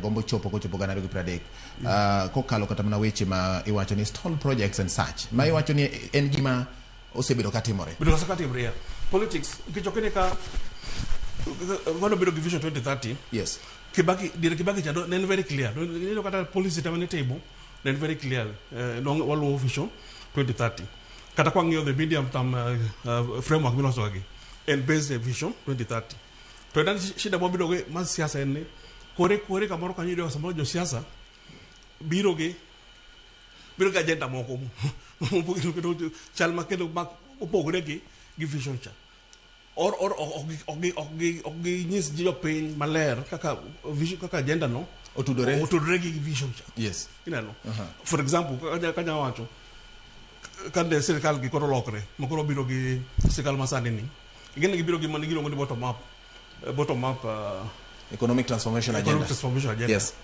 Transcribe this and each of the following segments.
gombo chopo gana gi pradek kokalo kata mana weche ma iwacho ni stall projects and such ma iwacho ni en gima osebedo katimore ya politics kichokene ka ngono bedo vision 2030 yes Kibaki chado nen very clear no kata policy tamane table nen very clear long walu vision 2030 kata kwa ngio the medium term framework miloso agi and based vision 2030 to dan shida mo bido ge mas siasa enne kore kamoro kanyo do samoro jo siasa biro ge agenda moko mo biro chalma kendo mak opogre gi vision cha or ogi nyis jo piny maler kaka vision kaka agenda no otudore gi vision cha yes inano for example kanya wacho kande serikal gi koro lokre mokoro biro gi serikal masani ni igen gi biro gi man giro ngoni bottom up economic transformation agenda yes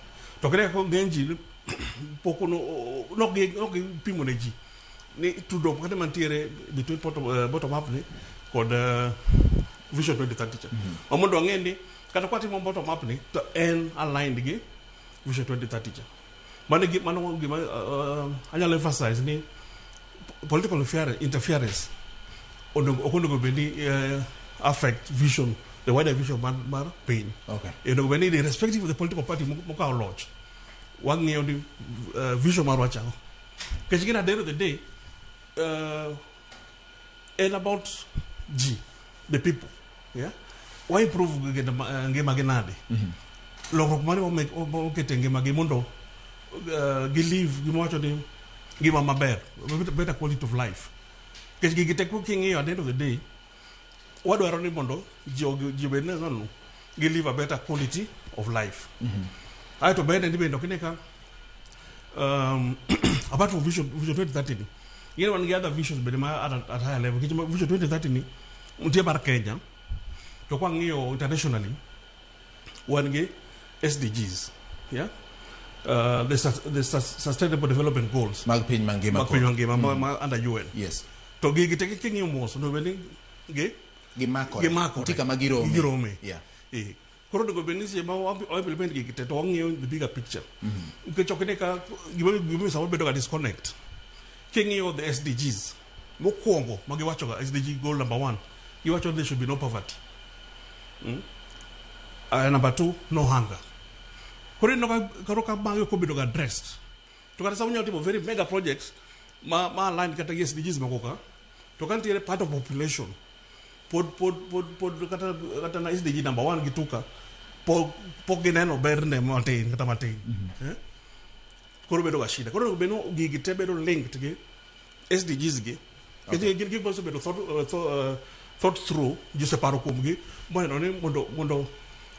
to kre ko genji poko no gi pimo ne ji ni tudo kata mantiere between bottom up ni kod vision 2030 cha amondo ngende kata kwati mo bottom up ni to en aligned gi vision 2030 cha mano gi anyalo emphasize ni political interference okondo bendi affect vision the wider vision mar pain okay bendi irrespective of the political party moka lodge one near the vision mar wacha because at the end of the day and about the people yeah why improve ngema genade loko mari o ketenge magi mondo live gimocho ni give them a better quality of life. Because you get a cooking here at the end of the day. What do I run mondo? Give live a better quality of life. I to better and depend apart from vision 2030. You know, one of the other visions but at higher level. Vision 2030 until bar Kenya to kwangio internationally one ge SDGs. Yeah. The Sustainable Development Goals. Magpin mangema under UN. Yes. To gigiteke kingi mos no beni Gimako. Tika magirome. Yeah. Koro go benisi ma implement gigite to ngio the bigger picture. Ukechokene ka gibe sa bedo ga disconnect. Kingi of the SDGs. Mokwongo magiwacho ga SDG goal number 1. Iwacho there should be no poverty. Number 2, no hunger. Kore no karoka bango ko bido addressed to kata samunya tipo very mega projects ma line kata SDGs makoka to kan tiere part of population pod kata na SDG number 1 gituka po gineno berne mountain kata matin koro bedo gashida koro beno gigite bedo linked gi SDGs gi gi boso bedo thought through just paro kumgi mondo ne mondo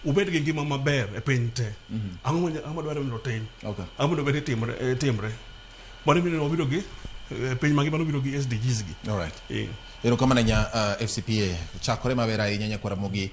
ubed gi ngima maber e piny te amo dwaro ni rotin okay amo do bede timre bani mi no bido gi piny mangima no bido gi SDGs gi all right ero kama nya FCPA chakore mabera inyanya kwa mogi